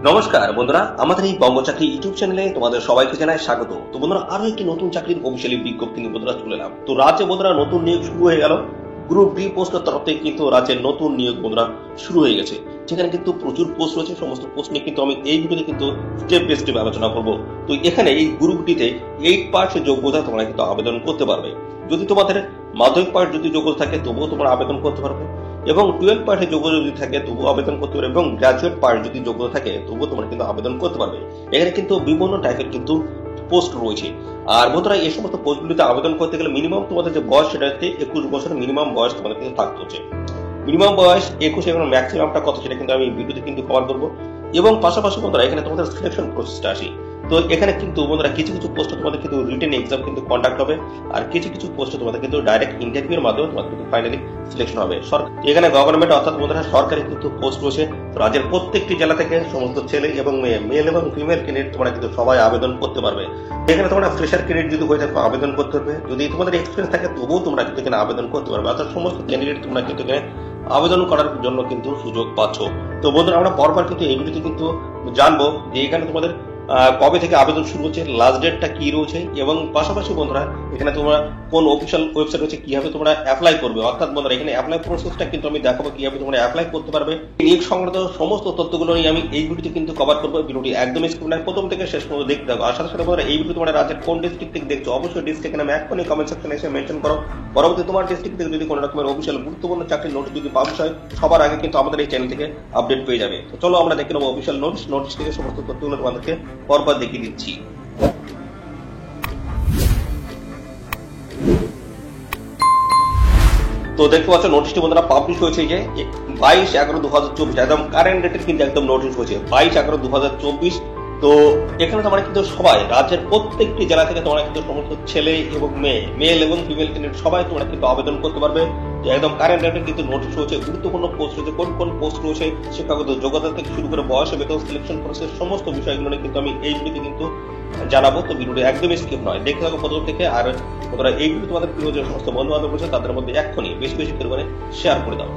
নমস্কার বন্ধুরা, আমাদের এই বঙ্গ চাকরি ইউটিউব চ্যানেলে তোমাদের সবাইকে জানাই স্বাগত। তো বন্ধুরা, আরো একটি নতুন চাকরির অফিসিয়ালি বিজ্ঞপ্তি নিয়ে বন্ধুরা চলে এলাম। তো রাজ্যে বন্ধুরা নতুন নিয়োগ শুরু হয়ে গেল। গ্রুপ ডি পোস্টের তরফ থেকে কিন্তু রাজ্যের নতুন নিয়োগ বন্ধুরা শুরু হয়ে গেছে, যেখানে কিন্তু প্রচুর পোস্ট রয়েছে। সমস্ত পোস্ট নিয়ে কিন্তু আমি এই ভিডিওতে কিন্তু স্টেপ বাই স্টেপ আলোচনা করবো। তো এখানে এই গ্রুপ ডিতে 8 পাস যোগ্যতা তোমরা কিন্তু আবেদন করতে পারবে। যদি তোমাদের মাধ্যমিক পাস যদি যোগ্যতা থাকে তবুও তোমরা আবেদন করতে পারবে, এবং 12 পাসের যোগ্যতা যদি থাকে তবুও আবেদন করতে পারবে, এবং গ্রাজুয়েট পাস যদি যোগ্যতা থাকে তবুও তোমরা কিন্তু আবেদন করতে পারবে। এখানে কিন্তু বিভিন্ন টাইপের কিন্তু পোস্ট রয়েছে। আর বন্ধুরা, এই সমস্ত পোস্টগুলিতে আবেদন করতে গেলে মিনিমাম তোমাদের যে বয়স, সেটা হচ্ছে 21 বছর মিনিমাম বয়স তোমাদের কিন্তু থাকতে হচ্ছে। মিনিমাম বয়স 21 এবং ম্যাক্সিমামটা কত সেটা কিন্তু আমি ভিডিওতে কিন্তু কভার করবো। এবং পাশাপাশি বন্ধুরা, এখানে তোমাদের সিলেকশন প্রসেসটা আসি। তো এখানে কিন্তু বন্ধুরা কিছু কিছু পোস্টে তোমাদের কিন্তু রিটেন এক্সাম কিন্তু কন্ডাক্ট হবে, আর কিছু কিছু পোস্টে তোমাদের কিন্তু ডাইরেক্ট ইন্টারভিউর মাধ্যমে তোমাদের কিন্তু ফাইনালি সিলেকশন হবে। এখানে গভর্নমেন্ট অর্থাৎ বন্ধুরা সরকারি কিন্তু পোস্ট রয়েছে। রাজ্যের প্রত্যেকটি জেলা থেকে সমস্ত ছেলে এবং মেয়ে, মেল এবং ফিমেল ক্যান্ডিডেট তোমরা কিন্তু সবাই আবেদন করতে পারবে। এখানে তোমরা ফ্রেশার ক্যান্ডিডেট যদি হয়ে থাকো আবেদন করতে পারবে, যদি তোমাদের এক্সপিরিয়েন্স থাকে তবুও তোমরা কিন্তু এখানে আবেদন করতে পারবে। অর্থাৎ সমস্ত ক্যান্ডিডেট তোমরা কিন্তু এখানে আবেদন করার জন্য কিন্তু সুযোগ পাচ্ছ। তো বন্ধুরা, আমরা পরপর কিন্তু এই ভিডিওতে কিন্তু জানবো যে এখানে তোমাদের কবে থেকে আবেদন শুরু হচ্ছে, লাস্ট ডেটটা কি রয়েছে, এবং পাশাপাশি বন্ধুরা এখানে তোমরা কোন অফিসিয়াল ওয়েবসাইট রয়েছে, কিভাবে তোমরা অ্যাপ্লাই করবে। অর্থাৎ বন্ধুরা এখানে অ্যাপ্লাই প্রসেসটা কিন্তু আমি দেখাবো কিভাবে তোমরা অ্যাপ্লাই করতে পারবে। নিয়োগ সংক্রান্ত সমস্ত তথ্যগুলো নিয়ে আমি এই ভিডিওতে কিন্তু কভার করবো। ভিডিওটি একদম স্কিপ না প্রথম থেকে শেষ পর্যন্ত দেখতে থাকো। আর সাথে সাথে বন্ধুরা, এই ভিডিও তোমরা রাজ্যের কোন ডিস্ট্রিক্ট থেকে দেখছো অবশ্যই ডিস্ট্রিক্ট নামে এখনই কমেন্ট সেকশনে এসে মেনশন করো। পরবর্তী তোমার ডিস্ট্রিক্ট থেকে যদি কোনো রকমের অফিসিয়াল গুরুত্বপূর্ণ চাকরির নোটিশ যদি পাবলিশ হয়, সবার আগে কিন্তু আমাদের এই চ্যানেল থেকে আপডেট পেয়ে যাবে। তো চলো আমরা দেখে নেবো অফিসিয়াল নোটিশ থেকে সমস্ত তথ্যগুলো তোমাদেরকে পরপর দেখিয়ে দিচ্ছি। তো দেখতে পাচ্ছ নোটিশটি বন্ধুরা পাবলিশ হয়েছে যে 22/11/2024, একদম কারেন্ট ডেটের কিন্তু একদম নোটিশ হয়েছে 22/11/2024। তো এখানে তোমরা কিন্তু সবাই রাজ্যের প্রত্যেকটি জেলা থেকে তোমরা কিন্তু সমস্ত ছেলে এবং মেয়ে, মেল এবং ফিমেল ক্যান্ডিডেট সবাই তোমরা কিন্তু আবেদন করতে পারবে। একদম কারেন্ট ডেটের কিন্তু নোটিশ রয়েছে, গুরুত্বপূর্ণ পোস্ট রয়েছে, কোন কোন পোস্ট রয়েছে, শিক্ষাগত যোগ্যতা থেকে শুরু করে বয়স, বেতন, সিলেকশন প্রসেস সমস্ত বিষয়গুলো নিয়ে কিন্তু আমি এই ভিডিওতে কিন্তু জানাবো। তো ভিডিওটি একদমই স্কিপ নয়, দেখতে থাকো প্রথম থেকে। আর তোমরা এই ভিডিও তোমাদের প্রিয় যে সমস্ত বন্ধু বান্ধব রয়েছে তাদের মধ্যে এক্ষুনি বেশি বেশি পরিমাণে শেয়ার করে দাও।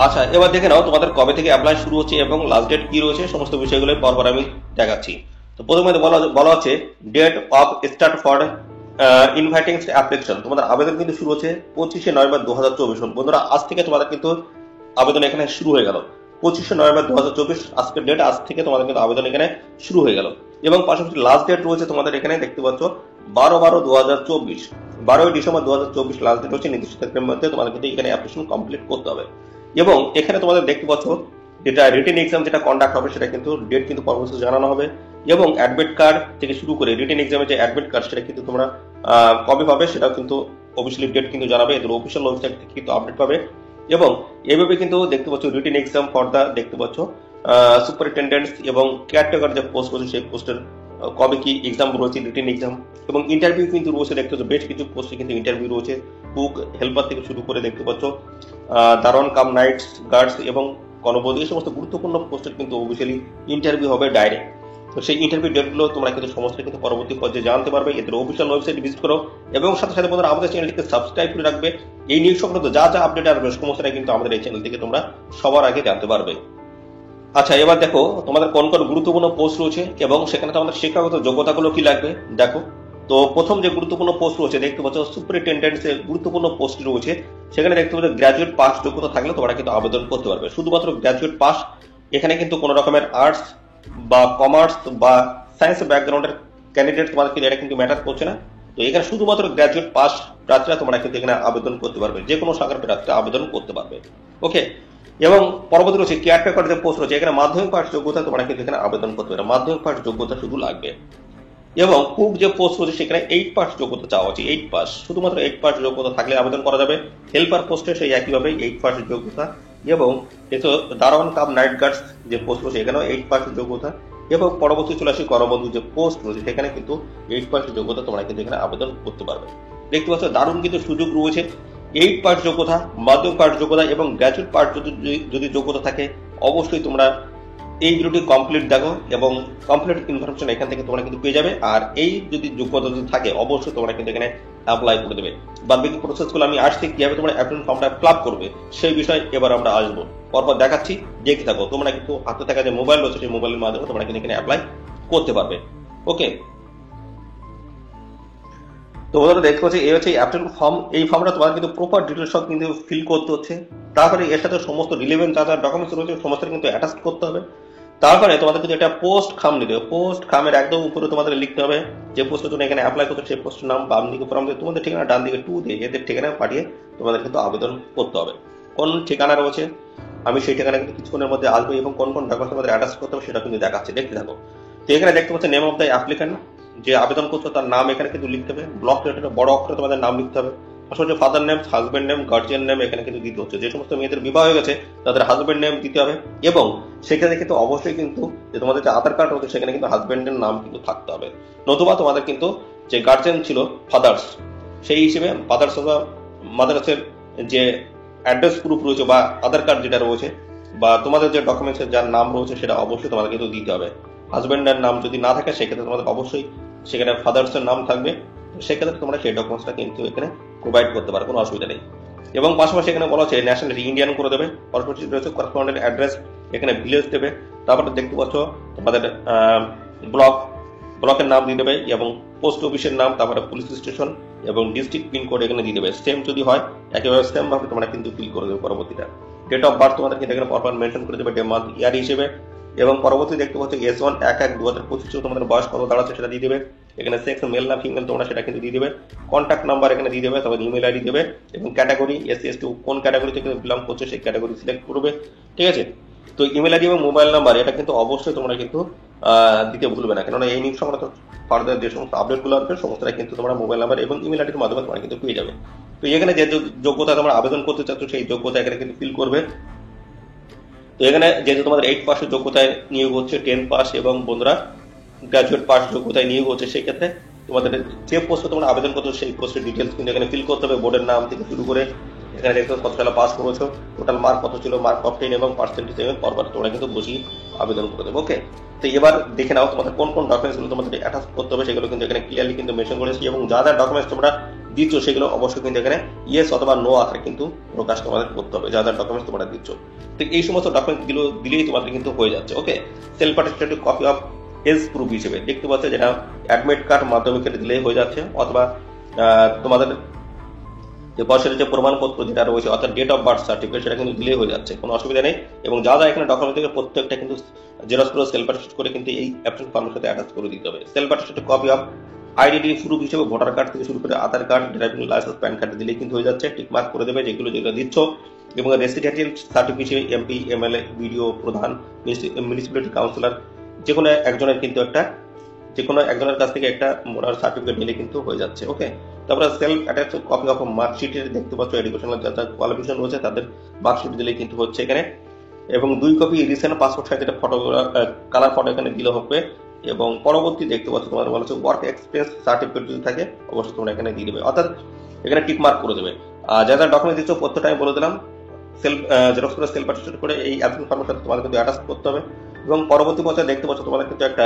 আচ্ছা, এবার দেখে নাও তোমাদের কবে থেকে অ্যাপ্লাই শুরু হচ্ছে এবং লাস্ট ডেট কি রয়েছে, সমস্ত বিষয়গুলো পরপর আমি দেখাচ্ছি। তো প্রথমে বলা হচ্ছে date of start for inviting application. তোমাদের আবেদন কিন্তু শুরু হচ্ছে 25 নভেম্বর 2024। বন্ধুরা, আজ থেকে তোমাদের কিন্তু আবেদন এখানে শুরু হয়ে গেল। 25 নভেম্বর 2024 আজকের ডেট, আজ থেকে তোমাদের কিন্তু আবেদন এখানে শুরু হয়ে গেল। এবং পাশাপাশি লাস্ট ডেট রয়েছে তোমাদের এখানে দেখতে পাচ্ছ 12/12/2024, 12 ডিসেম্বর 2024 লাস্ট ডেট হচ্ছে। নির্দিষ্ট তারিখের মধ্যে তোমাদের কিন্তু এখানে অ্যাপ্লিকেশন কমপ্লিট করতে হবে। এবং এখানে তোমাদের দেখতে পাচ্ছ যেটা রিটেন এক্সাম যেটা কন্ডাক্ট হবে সেটা কিন্তু ডেট কিন্তু পরবর্তী জানানো হবে। এবং অ্যাডমিট কার্ড থেকে শুরু করে রিটেন এক্সামের যে অ্যাডমিট কার্ড সেটা কিন্তু তোমরা কবে পাবে সেটাও কিন্তু অফিসিয়ালি ডেট কিন্তু জানাবে, এদের অফিসিয়াল ওয়েবসাইট থেকে কিন্তু আপডেট পাবে। এবং এইভাবে কিন্তু দেখতে পাচ্ছ রিটেন এক্সাম ফর দা দেখতে পাচ্ছ সুপারিনটেন্ডেন্টস এবং কেয়ারটেকার যে পোস্ট রয়েছে সেই পোস্টের কবে কি এক্সাম রয়েছে, রিটেন এক্সাম এবং ইন্টারভিউ কিন্তু রয়েছে। দেখতে পাচ্ছ বেশ কিছু পোস্টে কিন্তু ইন্টারভিউ রয়েছে, কুক, হেল্পার থেকে শুরু করে দেখতে পাচ্ছ দারোয়ান কাম নাইটস গার্ডস এবং কনবদ, এই সমস্ত গুরুত্বপূর্ণ পোস্টের কিন্তু অফিসিয়ালি ইন্টারভিউ হবে ডাইরেক্ট। তো সেই ইন্টারভিউ ডেটগুলো তোমরা কিন্তু সমস্ত কিন্তু পরবর্তী পর্যায়ে জানতে পারবে। এদের অফিসিয়াল ওয়েবসাইট ভিজিট করো এবং সাথে সাথে বন্ধুরা আমাদের চ্যানেলটিকে সাবস্ক্রাইব করে রাখবে। এই নিউজ সংক্রান্ত যা যা আপডেট আসবে সমস্তটাই কিন্তু আমাদের এই চ্যানেল থেকে তোমরা সবার আগে জানতে পারবে। আচ্ছা, এবার দেখো তোমাদের কোন কোন গুরুত্বপূর্ণ পোস্ট রয়েছে এবং সেখানে তোমাদের শিক্ষাগত যোগ্যতাগুলো কি লাগবে দেখো। তো প্রথম যে গুরুত্বপূর্ণ পোস্ট রয়েছে দেখতে পাচ্ছ সুপারিনটেন্ডেন্টস এর গুরুত্বপূর্ণ পোস্ট রয়েছে। সেখানে দেখতে পাচ্ছ গ্রাজুয়েট পাস যোগ্যতা থাকলে তোমরা কিন্তু আবেদন করতে পারবে, শুধুমাত্র গ্রাজুয়েট পাস। এখানে কিন্তু কোনো রকমের আর্টস বা কমার্স বা সায়েন্স ব্যাকগ্রাউন্ডের ক্যান্ডিডেট তোমাদের কিন্তু এটা কিন্তু ম্যাটার করছে না। তো এখানে শুধুমাত্র গ্রাজুয়েট পাস প্রার্থীরা তোমরা কিন্তু এখানে আবেদন করতে পারবে, যে কোনো শাখার প্রার্থীরা আবেদন করতে পারবে। ওকে। এবং পরবর্তী রয়েছে কেয়ারটেকার যে পোস্ট রয়েছে, এখানে মাধ্যমিক পাস যোগ্যতা তোমরা কিন্তু এখানে আবেদন করতে পারবে, মাধ্যমিক পাস যোগ্যতা শুধু লাগবে। এবং কুক যে পোস্ট রয়েছে সেখানে 8 পাস যোগ্যতা চাওয়া হচ্ছে, 8 পাস, শুধুমাত্র 8 পাস যোগ্যতা থাকলে আবেদন করা যাবে। হেল্পার পোস্টে সেই একইভাবে 8 পাস যোগ্যতা। এবং এতো দারোয়ান কাম নাইট গার্ডস যে পোস্ট রয়েছে এখানেও 8 পাস যোগ্যতা। এবং পরবর্তী চলে আসি করবন্ধু যে পোস্ট রয়েছে সেখানে কিন্তু 8 পাস যোগ্যতা তোমরা কিন্তু এখানে আবেদন করতে পারবে। দেখতে পাচ্ছ দারুণ কিন্তু সুযোগ রয়েছে। 8 পাস যোগ্যতা, মাধ্যমিক পাস যোগ্যতা এবং গ্র্যাজুয়েট পাস যদি যোগ্যতা থাকে অবশ্যই তোমরা এই ভিডিওটি কমপ্লিট দেখো এবং কমপ্লিট ইনফরমেশন এখান থেকে তোমরা কিন্তু পেয়ে যাবে। আর এই যদি যোগ্যতা যদি থাকে অবশ্যই তোমরা কিন্তু এখানে অ্যাপ্লাই করে দেবে। বাদ বাকি প্রসেসগুলো আমি আসছি কিভাবে তোমরা অ্যাপ্লিকেশন ফর্মটা ফিল আপ করবে সেই বিষয়ে এবার আমরা আসবো। পরপর দেখাচ্ছি, দেখতে থাকো। তোমরা কিন্তু হাতে থাকা যে মোবাইল রয়েছে সেই মোবাইলের মাধ্যমে তোমরা কিন্তু এখানে অ্যাপ্লাই করতে পারবে। ওকে, তো বন্ধুরা দেখতে পাচ্ছি এই হচ্ছে অ্যাপ্লিকেশন ফর্ম। এই ফর্মটা তোমার কিন্তু প্রপার ডিটেলস সব কিন্তু ফিল করতে হচ্ছে। তারপরে এর সাথে সমস্ত রিলেভেন্ট যা যা ডকুমেন্টস রয়েছে সমস্ত কিন্তু অ্যাটাচ করতে হবে। তারপরে তোমাদের কিন্তু একটা পোস্ট খাম নিতে হবে। পোস্ট খামের একদম উপরে তোমাদের লিখতে হবে যে পোস্টের জন্য এখানে অ্যাপ্লাই করতে, সেই পোস্টের নাম বাম দিকে ফর্ম দিয়ে তোমাদের ঠিকানা, ডান দিকে টু দিয়ে এদের ঠিকানা পাঠিয়ে তোমাদের কিন্তু আবেদন করতে হবে। কোন ঠিকানা রয়েছে আমি সেই ঠিকানা কিন্তু কিছুক্ষণের মধ্যে আসবে এবং কোন কোন ডকুমেন্টস তোমাদের অ্যাটাচ করতে হবে সেটা কিন্তু দেখাচ্ছে, দেখতে থাকো। তো এখানে দেখতে পাচ্ছি নেম অফ দ্য অ্যাপ্লিক্যান্ট, যে আবেদন করছো তার নাম এখানে কিন্তু লিখতে হবে। ব্লক লেটারে বড় অক্ষরে তোমাদের নাম লিখতে হবে। আসলে father name, husband name, guardian name এখানে কিন্তু দিতে হচ্ছে। যে সমস্ত মেয়েদের বিবাহ হয়ে গেছে তাদের হাজবেন্ড নেম দিতে হবে এবং সেখানে কিন্তু অবশ্যই কিন্তু যে তোমাদের যে আধার কার্ড রয়েছে সেখানে কিন্তু হাজবেন্ডের নাম কিন্তু থাকতে হবে। নতুবা তোমাদের কিন্তু যে গার্জিয়ান ছিল ফাদার্স, সেই হিসেবে ফাদার্স অথবা মাদার্সের যে অ্যাড্রেস প্রুফ রয়েছে বা আধার কার্ড যেটা রয়েছে বা তোমাদের যে ডকুমেন্টসের যার নাম রয়েছে সেটা অবশ্যই তোমাদের কিন্তু দিতে হবে। হাজবেন্ডের নাম যদি না থাকে সেক্ষেত্রে তোমাদের অবশ্যই সেখানে ফাদার্স এর নাম থাকবে, সেক্ষেত্রে তোমরা সেই ডকুমেন্টসটা কিন্তু এখানে প্রোভাইড করতে পারো, কোনো অসুবিধা নেই। এবং পাশাপাশি এখানে বলা হচ্ছে ন্যাশনালিটি ইন্ডিয়ান করে দেবে। পাশাপাশি রয়েছে করেসপন্ডেন্ট অ্যাড্রেস, এখানে ভিলেজ দেবে। তারপরে দেখতে পাচ্ছ তোমাদের ব্লকের নাম দিয়ে দেবে এবং পোস্ট অফিসের নাম, তারপরে পুলিশ স্টেশন এবং ডিস্ট্রিক্ট পিনকোড এখানে দিয়ে দেবে। সেম যদি হয় একেবারে সেম ভাবে তোমরা কিন্তু ফিল করে দেবে। পরবর্তীটা ডেট অফ বার্থ তোমাদের কিন্তু এখানে পরপর মেনশন করে দেবে, ডে মান্থ ইয়ার হিসেবে। এবং পরবর্তী দেখতে পাচ্ছ S1 1/1/2025 তোমাদের বয়স কত দাঁড়াচ্ছে সেটা দিয়ে দেবে। এখানে সেক্স মেল না ফিমেল তোমরা সেটা কিন্তু দিয়ে দেবে। কন্ট্যাক্ট নাম্বার এখানে দিয়ে দেবে, তবে ইমেল আইডি দেবে এবং ক্যাটাগরি SC/ST কোন ক্যাটাগরি থেকে বিলং করছে সেই ক্যাটাগরি সিলেক্ট করবে, ঠিক আছে। তো ইমেল আইডি এবং মোবাইল নাম্বার এটা কিন্তু অবশ্যই তোমরা কিন্তু দিতে ভুলবে না, কেননা এই নিউজ সংক্রান্ত ফার্দার যে সমস্ত আপডেটগুলো আসবে সমস্তটা কিন্তু তোমরা মোবাইল নাম্বার এবং ইমেল আইডির মাধ্যমে তোমরা কিন্তু পেয়ে যাবে। তো এখানে যে যোগ্যতা তোমরা আবেদন করতে চাচ্ছ সেই যোগ্যতা এখানে কিন্তু ফিল করবে। তো এখানে যেহেতু তোমাদের 8 পাসের যোগ্যতায় নিয়োগ হচ্ছে, 10 পাস এবং বন্ধুরা গ্রাজুয়েট পাস যোগ্যতায় নিয়োগ হচ্ছে, সেই ক্ষেত্রে তোমাদের যে পোস্টে তোমরা আবেদন করছো সেই পোস্টের ডিটেলস কিন্তু এখানে ফিল করতে হবে। বোর্ডের নাম থেকে শুরু করে এখানে দেখতে কত সালে পাস করেছো, টোটাল মার্ক কত ছিল, মার্ক অফ 10 এবং পার্সেন্টেজ এবং পরপর তোমরা কিন্তু বসিয়ে আবেদন করে দেবে। ওকে, তো এবার দেখে নাও তোমাদের কোন কোন ডকুমেন্টসগুলো তোমাদের অ্যাটাচ করতে হবে সেগুলো কিন্তু এখানে ক্লিয়ারলি কিন্তু মেনশন করেছি এবং যা যা ডকুমেন্টস তোমরা দিচ্ছ সেগুলো অবশ্যই কিন্তু এখানে ইয়েস অথবা নো আকারে কিন্তু প্রকাশ তোমাদের করতে হবে, যা যা ডকুমেন্টস তোমরা দিচ্ছ। তো এই সমস্ত ডকুমেন্টস গুলো দিলেই তোমাদের কিন্তু হয়ে যাচ্ছে। Okay, self attested copy of age proof হিসেবে দেখতে পাচ্ছ যেটা অ্যাডমিট কার্ড মাধ্যমিকের দিলেই হয়ে যাচ্ছে, অথবা তোমাদের যে বয়সের যে প্রমাণপত্র যেটা রয়েছে অর্থাৎ ডেট অফ বার্থ সার্টিফিকেট সেটা কিন্তু দিলেই হয়ে যাচ্ছে, কোনো অসুবিধা নেই। এবং যা যা এখানে ডকুমেন্ট থেকে প্রত্যেকটা কিন্তু জেরক্স করে সেলফ অ্যাটেস্টেড করে কিন্তু এই অ্যাপ্লিকেশন ফর্মের সাথে অ্যাটাচ করে দিতে হবে। Self attested copy of identity proof হিসেবে ভোটার কার্ড থেকে শুরু করে Aadhaar card, driving licence, PAN card দিলেই কিন্তু হয়ে যাচ্ছে। টিক মার্ক করে দেবে যেগুলো দিচ্ছ। এবং রেসিডেন্সিয়াল সার্টিফিকেট হিসেবে MP, MLA, BDO, প্রধান, মিউনিসিপ্যালিটি কাউন্সিলর যে কোনো একজনের কাছ থেকে একটা মোরাল সার্টিফিকেট নিলে কিন্তু হয়ে যাচ্ছে। ওকে, তারপরে সেলফ অ্যাটাচ কপি অফ মার্কশিটের দেখতে পাচ্ছ এডুকেশনাল যা কোয়ালিফিকেশন রয়েছে তাদের মার্কশিট দিলেই কিন্তু হচ্ছে এখানে। এবং 2 কপি রিসেন্ট পাসপোর্ট সাইজের ফটো, কালার ফটো এখানে দিলে হবে। এবং পরবর্তী দেখতে পাচ্ছ তোমাদের বলা হচ্ছে ওয়ার্ক এক্সপিরিয়েন্স সার্টিফিকেট যদি থাকে অবশ্যই তোমরা এখানে দিয়ে দেবে, অর্থাৎ এখানে টিক মার্ক করে দেবে। আর যা যা ডকুমেন্ট দিচ্ছ প্রত্যেকটা আমি বলে দিলাম। জেরক্স করে সেলফ অ্যাটেস্টেড করে এই অ্যাপ্লিকেশন ফর্মের সাথে তোমাদের কিন্তু অ্যাটাচ করতে হবে। এবং পরবর্তী পর্যায়ে দেখতে পাচ্ছ তোমাদের কিন্তু একটা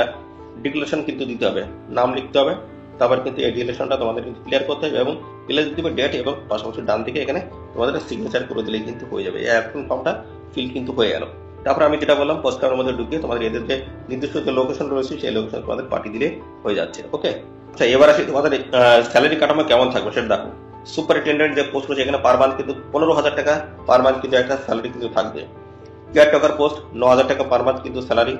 ডিক্লারেশন কিন্তু দিতে হবে, নাম লিখতে হবে। তারপর কিন্তু এই ডিক্লারেশনটা তোমাদের কিন্তু ক্লিয়ার করতে হবে এবং ক্লিয়ার দিতে হবে ডেট এবং পাশাপাশি ডান দিকে এখানে তোমাদের সিগনেচার করে দিলেই কিন্তু হয়ে যাবে। এই অ্যাপ্লিকেশন ফর্মটা ফিল কিন্তু হয়ে গেল। তারপর আমি যেটা বললাম পোস্ট কার্ডের মধ্যে ঢুকিয়ে তোমাদের এদের যে নির্দিষ্ট যে লোকেশন রয়েছে সেই লোকেশন তোমাদের পাঠিয়ে দিলে হয়ে যাচ্ছে। ওকে, আচ্ছা এবার আসি তোমাদের স্যালারি কাঠামো কেমন থাকবে সেটা দেখো। সুপারিনটেন্ডেন্ট যে পোস্ট রয়েছে এখানে পার মান্থ কিন্তু 15,000 টাকা পার মান্থ কিন্তু একটা স্যালারি কিন্তু থাকবে। কেয়ারটেকার পোস্ট 9,000 টাকা পার মান্থ কিন্তু স্যালারি।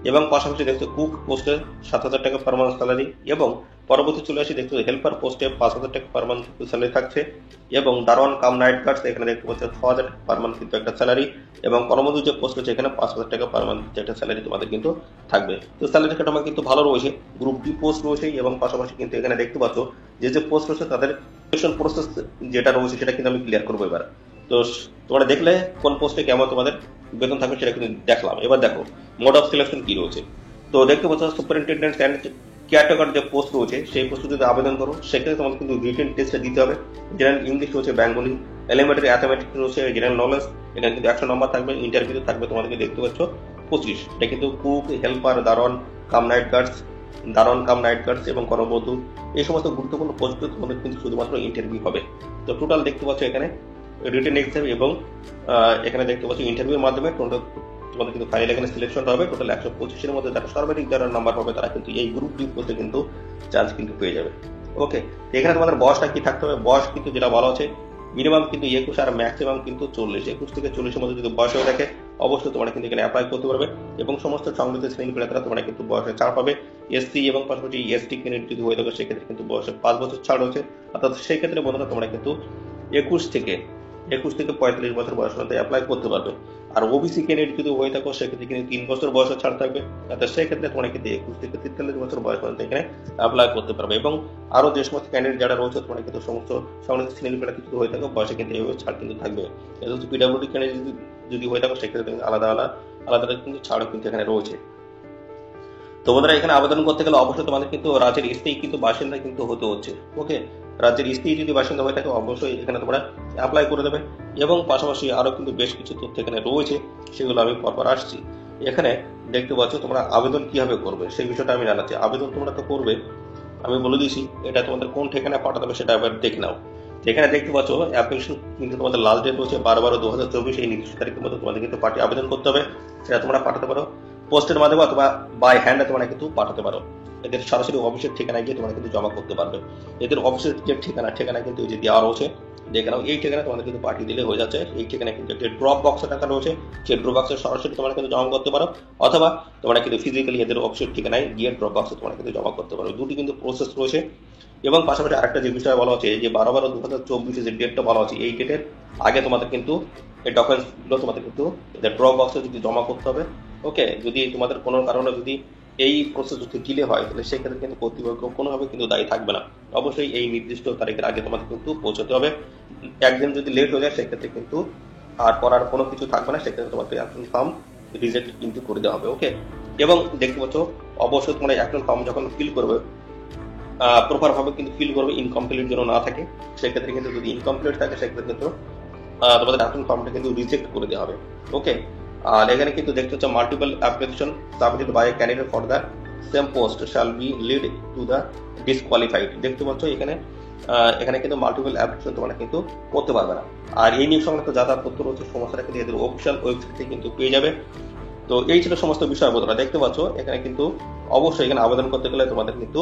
এবং পাশাপাশি দেখছো কুক পোস্টে 7,000 টাকা পার মান্থ স্যালারি। এবং পরবর্তী চলে আসি দেখছো হেল্পার পোস্টে 5,000 টাকা পার মান্থ কিন্তু স্যালারি থাকছে। এবং দারোয়ান কাম নাইট গার্ডস এখানে দেখতে পাচ্ছ 6,000 টাকা পার মান্থ কিন্তু একটা স্যালারি। এবং কর্মদূত যে পোস্ট রয়েছে এখানে 5,000 টাকা পার মান্থ একটা স্যালারি তোমাদের কিন্তু থাকবে। তো স্যালারি কাঠামো কিন্তু ভালো রয়েছে। গ্রুপ ডি পোস্ট রয়েছে এবং পাশাপাশি কিন্তু এখানে দেখতে পাচ্ছ যে পোস্ট রয়েছে তাদের সিলেকশন প্রসেস যেটা রয়েছে সেটা কিন্তু আমি ক্লিয়ার করবো এবার। তো তোমরা দেখলে কোন পোস্টে কেমন তোমাদের বেতন থাকবে সেটা কিন্তু দেখলাম। এবার দেখো মোড অফ সিলেকশন কি রয়েছে। তো দেখতে পাচ্ছ সুপারিনটেন্ডেন্ট অ্যান্ড কেয়ারটেকার যে পোস্ট রয়েছে সেই পোস্টে যদি আবেদন করো সেক্ষেত্রে তোমাদের কিন্তু রিটেন টেস্টে দিতে হবে। জেনারেল ইংলিশ রয়েছে, বেঙ্গলি, এলিমেন্টারি অ্যাথমেটিক্স রয়েছে, জেনারেল নলেজ এখানে কিন্তু 100 নম্বর থাকবে। ইন্টারভিউ থাকবে তোমাদেরকে দেখতে পাচ্ছ 25। এটা কিন্তু কুক, হেল্পার, দারোয়ান কাম নাইট গার্ডস দারোয়ান কাম নাইট গার্ডস এবং কর্মবধূ, এই সমস্ত গুরুত্বপূর্ণ পোস্টে তোমাদের কিন্তু শুধুমাত্র ইন্টারভিউ হবে। তো টোটাল দেখতে পাচ্ছ এখানে রিটেন এক্সাম এবং এখানে দেখতে পাচ্ছ ইন্টারভিউর মাধ্যমে টোটাল তোমাদের কিন্তু ফাইনাল এখানে সিলেকশন হবে। টোটাল 125-এর মধ্যে যারা সর্বাধিক যারা নাম্বার পাবে তারা কিন্তু এই গ্রুপ ডি পোস্টে কিন্তু চান্স কিন্তু পেয়ে যাবে। ওকে, এখানে তোমাদের বয়সটা কি থাকতে হবে, বয়স কিন্তু যেটা বলা হচ্ছে মিনিমাম কিন্তু 21 আর ম্যাক্সিমাম কিন্তু 40, 21 থেকে 40-এর মধ্যে যদি বয়স হয়ে থাকে অবশ্যই তোমরা কিন্তু এখানে অ্যাপ্লাই করতে পারবে এবং সমস্ত সংগঠিত শ্রেণী পেলেরা তোমরা কিন্তু বয়সে ছাড় পাবে। এসসি এবং পাশাপাশি এসটি ক্যান্ডিডেট যদি হয়ে থাকে সেক্ষেত্রে কিন্তু বয়সে 5 বছর ছাড় হচ্ছে, অর্থাৎ সেই ক্ষেত্রে বন্ধুরা তোমরা কিন্তু 21 থেকে 45 বছর বয়স পর্যন্ত অ্যাপ্লাই করতে পারবে। আর ওবিসি ক্যান্ডিডেট যদি হয়ে থাকো সেক্ষেত্রে কিন্তু 3 বছর বয়স ছাড় থাকবে, অর্থাৎ সেই ক্ষেত্রে তোমরা কিন্তু 21 থেকে 43 বছর বয়স পর্যন্ত এখানে অ্যাপ্লাই করতে পারবে। এবং আরো যে সমস্ত ক্যান্ডিডেট যারা রয়েছে তোমরা কিন্তু সমস্ত সংগঠিত শ্রেণী পেলেরা যদি হয়ে থাকো বয়সে কিন্তু এইভাবে ছাড় কিন্তু থাকবে। এটা হচ্ছে পিডব্লিউডি ক্যান্ডিডেট যদি হয়ে থাকো সেক্ষেত্রে আলাদা কিন্তু ছাড়ও কিন্তু এখানে রয়েছে। তো বন্ধুরা এখানে আবেদন করতে গেলে অবশ্যই তোমাদের কিন্তু রাজ্যের স্থায়ী কিন্তু বাসিন্দা কিন্তু হতে হচ্ছে। ওকে, রাজ্যের স্থায়ী যদি বাসিন্দা হয়ে থাকে অবশ্যই এখানে তোমরা অ্যাপ্লাই করে দেবে। এবং পাশাপাশি আরো কিন্তু বেশ কিছু তথ্য এখানে রয়েছে, সেগুলো আমি পরপর আসছি। এখানে দেখতে পাচ্ছ তোমরা আবেদন কিভাবে করবে সেই বিষয়টা আমি জানাচ্ছি। আবেদন তোমরা তো করবে, আমি বলে দিয়েছি এটা তোমাদের কোন ঠিকানায় পাঠাতে হবে সেটা একবার দেখে নাও। এখানে দেখতে পাচ্ছ অ্যাপ্লিকেশন কিন্তু তোমাদের লাস্ট ডেট রয়েছে 12/12/2024, এই নির্দিষ্ট তারিখের মধ্যে তোমাদের কিন্তু পার্টি আবেদন করতে হবে। সেটা তোমরা পাঠাতে পারো পোস্টের মাধ্যমে অথবা বাই হ্যান্ডে তোমরা কিন্তু পাঠাতে পারো। এদের সরাসরি অফিসের ঠিকানায় গিয়ে তোমরা কিন্তু জমা করতে পারবে। এদের অফিসের যে ঠিকানা কিন্তু এই যে দেওয়া রয়েছে, দেখে নাও এই ঠিকানা তোমাদের কিন্তু পাঠিয়ে দিলে হয়ে যাচ্ছে। এই ঠিকানায় কিন্তু একটি ড্রপ বক্সের টাকা রয়েছে, সেই ড্রপ বক্সে সরাসরি তোমরা কিন্তু জমা করতে পারো, অথবা তোমরা কিন্তু ফিজিক্যালি এদের অফিসের ঠিকানায় গিয়ে ড্রপ বক্সে তোমরা কিন্তু জমা করতে পারো। দুটি কিন্তু প্রসেস রয়েছে। এবং পাশাপাশি আরেকটা যে বিষয় বলা হচ্ছে যে 12/12/2024 যে ডেটটা বলা হচ্ছে, এই ডেটের আগে তোমাদের কিন্তু এই ডকুমেন্টসগুলো তোমাদের কিন্তু এদের ড্রপ বক্সে যদি জমা করতে হবে। ওকে, যদি তোমাদের কোনো কারণে যদি এই প্রসেস যদি ডিলে হয় তাহলে সেক্ষেত্রে কিন্তু কর্তৃপক্ষ কোনোভাবে কিন্তু দায়ী থাকবে না। অবশ্যই এই নির্দিষ্ট তারিখের আগে তোমাদের কিন্তু পৌঁছতে হবে। একদিন যদি লেট হয়ে যায় সেক্ষেত্রে কিন্তু আর করার কোনো কিছু থাকবে না, সেক্ষেত্রে তোমাকে অ্যাকশন ফর্ম রিজেক্ট কিন্তু করে দেওয়া হবে। ওকে, এবং দেখতে পাচ্ছ অবশ্যই তোমরা অ্যাকশন ফর্ম যখন ফিল করবে প্রপার ভাবে কিন্তু ফিল করবে, ইনকমপ্লিট যেন না থাকে। সেক্ষেত্রে কিন্তু যদি ইনকমপ্লিট থাকে সেক্ষেত্রে কিন্তু তোমাদের অ্যাকশন ফর্মটা কিন্তু রিজেক্ট করে দেওয়া হবে। ওকে, আর এখানে কিন্তু দেখতে হচ্ছে multiple application submitted by candidate for the same post shall be lead to the disqualified. দেখতে পাচ্ছ এখানে কিন্তু মাল্টিপল অ্যাপ্লিকেশন তোমরা কিন্তু করতে পারবে না। আর এই নিয়ে সংক্রান্ত যা তথ্য রয়েছে সমস্যাটা কিন্তু এদের অফিসিয়াল ওয়েবসাইটে কিন্তু পেয়ে যাবে। তো এই ছিল সমস্ত বিষয় বন্ধুরা। দেখতে পাচ্ছ এখানে কিন্তু অবশ্যই এখানে আবেদন করতে গেলে তোমাদের কিন্তু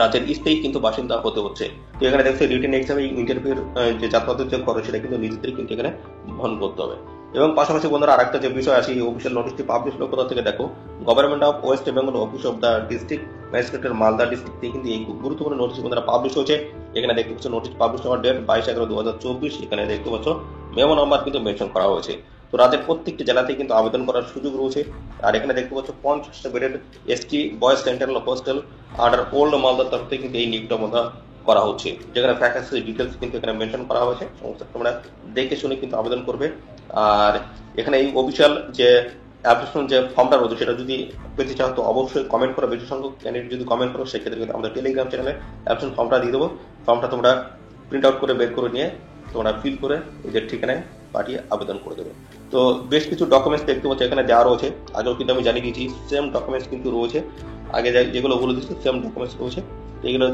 রাজ্যের স্থায়ী কিন্তু বাসিন্দা হতে হচ্ছে। তো এখানে দেখছো রিটেন এক্সাম ইন্টারভিউর যে যাত্রাদের যে খরচ সেটা কিন্তু নিজেদের কিন্তু এখানে বহন করতে হবে। এবং পাশাপাশি বন্ধুরা আরেকটা যে বিষয় আছে, এই অফিসিয়াল নোটিশটি পাবলিশ হলো কোথা থেকে দেখো, government of West Bengal office of the district ম্যাজিস্ট্রেটের মালদা ডিস্ট্রিক্ট থেকে কিন্তু এই গুরুত্বপূর্ণ নোটিশ বন্ধুরা পাবলিশ হয়েছে। এখানে দেখতে পাচ্ছ নোটিশ পাবলিশ হওয়ার ডেট 22/11/2024। এখানে দেখতে পাচ্ছ মেমো নাম্বার কিন্তু মেনশন করা হয়েছে। তো রাজ্যের প্রত্যেকটি জেলাতে কিন্তু আবেদন করার সুযোগ রয়েছে। আর এখানে দেখতে পাচ্ছ 50 bedded ST boys central hostel under old মালদার তরফ থেকে কিন্তু এই নিয়োগটা মধ্যে করা হচ্ছে, যেখানে ভ্যাকেন্সি ডিটেলস কিন্তু এখানে মেনশন করা হয়েছে। সমস্ত তোমরা দেখে শুনে কিন্তু আবেদন করবে। আর এখানে এই অফিসিয়াল যে অ্যাপ্লিকেশন যে ফর্মটা রয়েছে সেটা যদি পেতে চাও তো অবশ্যই কমেন্ট করো। বেশি সংখ্যক ক্যান্ডিডেট যদি কমেন্ট করো সেক্ষেত্রে কিন্তু আমাদের টেলিগ্রাম চ্যানেলে অ্যাপ্লিকেশন ফর্মটা দিয়ে দেবো। ফর্মটা তোমরা প্রিন্ট আউট করে বের করে নিয়ে তোমরা ফিল করে নিজের ঠিকানায় পাঠিয়ে আবেদন করে দেবে। তো বেশ কিছু ডকুমেন্টস দেখতে পাচ্ছ এখানে দেওয়া রয়েছে, আগেও কিন্তু আমি জানিয়ে দিয়েছি সেম ডকুমেন্টস কিন্তু রয়েছে, আগে যেগুলো বলে দিচ্ছি সেম ডকুমেন্টস রয়েছে। এগুলো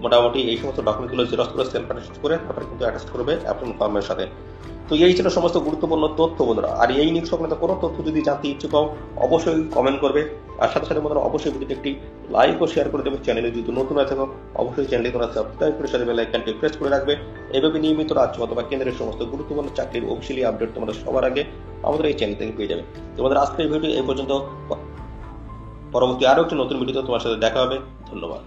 মোটামুটি এই সমস্ত ডকুমেন্টগুলো জেরক্স করে সেলফ অ্যাটাচ করে তারপরে কিন্তু অ্যাটাচ করবে অ্যাপ্লিকেশন ফর্মের সাথে। তো এই ছিল সমস্ত গুরুত্বপূর্ণ তথ্য বন্ধুরা। আর এই নিয়ে সংক্রান্ত কোনো তথ্য যদি জানতে ইচ্ছুক হও অবশ্যই কমেন্ট করবে। আর সাথে সাথে বন্ধুরা অবশ্যই ভিডিওতে একটি লাইক ও শেয়ার করে দেবে। চ্যানেলে যদি নতুন হয়ে থাকো অবশ্যই চ্যানেলটি তোমরা সাবস্ক্রাইব করে সাথে বেল আইকনটি প্রেস করে রাখবে। এইভাবে নিয়মিত রাজ্য অথবা কেন্দ্রের সমস্ত গুরুত্বপূর্ণ চাকরির অফিসিয়ালি আপডেট তোমরা সবার আগে আমাদের এই চ্যানেল থেকে পেয়ে যাবে। তোমাদের আজকের ভিডিও এই পর্যন্ত, পরবর্তী আরো একটি নতুন ভিডিওতে তোমার সাথে দেখা হবে। ধন্যবাদ।